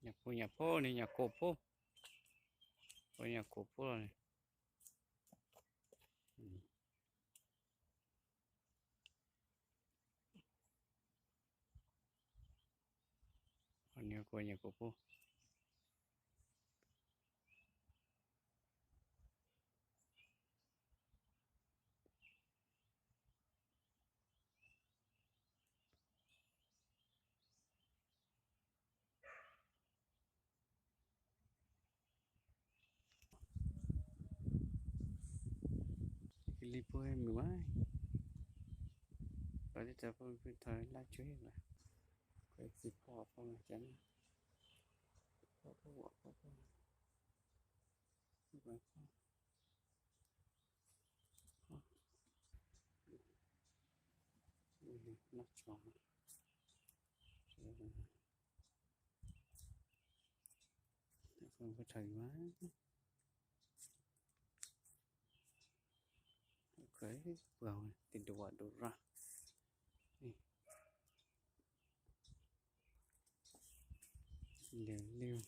Nhà phố này, nhà cổ phố. Có nhà cổ phố này. Còn nhà của nhà cổ phố. Cái lipo em mười mấy. Và đi tập với thời lá chuối mà. Cái gì bỏ phong chắn. Bỏ. Nó tròn. Không có thời quá. Ok, vào tiền đồ ra. Liều liều.